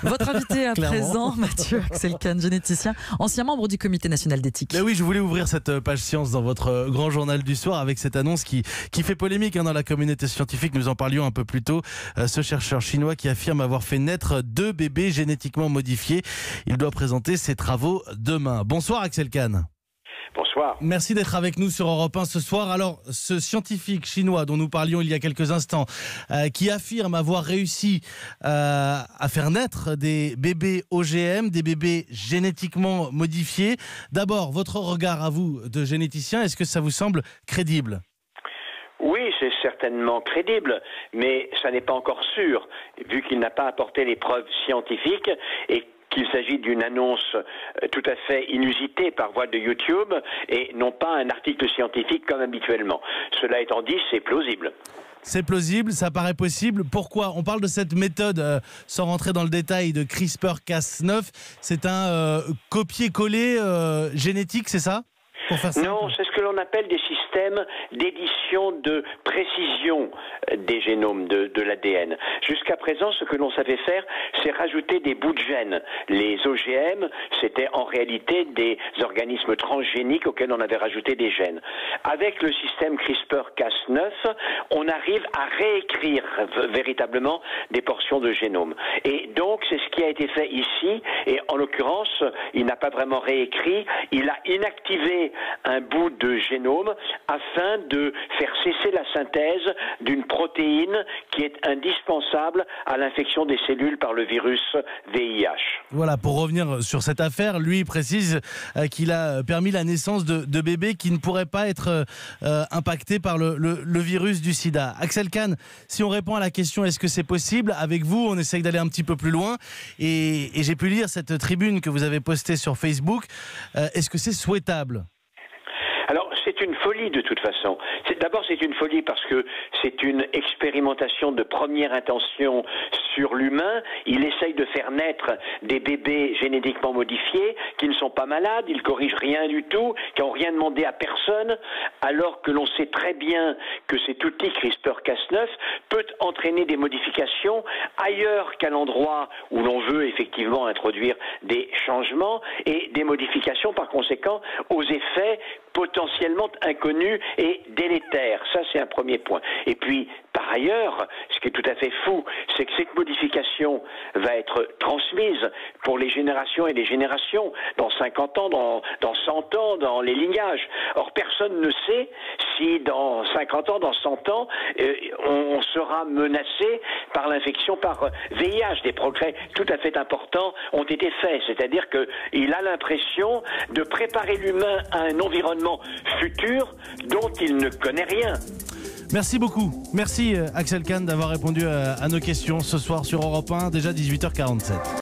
Votre invité à Clairement. présent, Mathieu Axel Kahn, généticien, ancien membre du Comité national d'éthique. Ben oui, je voulais ouvrir cette page science dans votre grand journal du soir avec cette annonce qui fait polémique dans la communauté scientifique. Nous en parlions un peu plus tôt. Ce chercheur chinois qui affirme avoir fait naître 2 bébés génétiquement modifiés. Il doit présenter ses travaux demain. Bonsoir Axel Kahn. Bonsoir. Merci d'être avec nous sur Europe 1 ce soir. Alors, ce scientifique chinois dont nous parlions il y a quelques instants, qui affirme avoir réussi à faire naître des bébés OGM, des bébés génétiquement modifiés. D'abord, votre regard à vous de généticien, est-ce que ça vous semble crédible ? Oui, c'est certainement crédible, mais ça n'est pas encore sûr, vu qu'il n'a pas apporté les preuves scientifiques et qu'il s'agit d'une annonce tout à fait inusitée par voie de YouTube et non pas un article scientifique comme habituellement. Cela étant dit, c'est plausible. C'est plausible, ça paraît possible. Pourquoi ? On parle de cette méthode, sans rentrer dans le détail, de CRISPR-Cas9. C'est un copier-coller génétique, c'est ça ? Pour faire simple. Non, c'est ce que l'on appelle des systèmes d'édition de précision des génomes de l'ADN. Jusqu'à présent, ce que l'on savait faire, c'est rajouter des bouts de gènes. Les OGM, c'était en réalité des organismes transgéniques auxquels on avait rajouté des gènes. Avec le système CRISPR-Cas9, on arrive à réécrire véritablement des portions de génome. Et donc, c'est ce qui a été fait ici. Et en l'occurrence, il n'a pas vraiment réécrit, il a inactivé un bout de génome afin de faire cesser la synthèse d'une protéine qui est indispensable à l'infection des cellules par le virus VIH. Voilà, pour revenir sur cette affaire, lui précise qu'il a permis la naissance de bébés qui ne pourraient pas être impactés par le virus du sida. Axel Kahn, si on répond à la question est-ce que c'est possible, avec vous on essaye d'aller un petit peu plus loin et j'ai pu lire cette tribune que vous avez postée sur Facebook. Est-ce que c'est souhaitable ? Alors, c'est une folie de toute façon. D'abord, c'est une folie parce que c'est une expérimentation de première intention sur l'humain. Il essaye de faire naître des bébés génétiquement modifiés qui ne sont pas malades, ils corrigent rien du tout, qui n'ont rien demandé à personne, alors que l'on sait très bien que cet outil CRISPR-Cas9 peut entraîner des modifications ailleurs qu'à l'endroit où l'on veut effectivement introduire des changements et des modifications par conséquent aux effets potentiellement inconnus et délétères. Ça, c'est un premier point. Et puis, par ailleurs, ce qui est tout à fait fou, c'est que cette modification va être transmise pour les générations et les générations, dans 50 ans, dans 100 ans, dans les lignages. Or, personne ne sait si dans 50 ans, dans 100 ans, on sera menacé par l'infection par VIH. Des progrès tout à fait importants ont été faits. C'est-à-dire qu'il a l'impression de préparer l'humain à un environnement futur dont il ne connaît rien. Merci beaucoup. Merci Axel Kahn d'avoir répondu à nos questions ce soir sur Europe 1, déjà 18h47.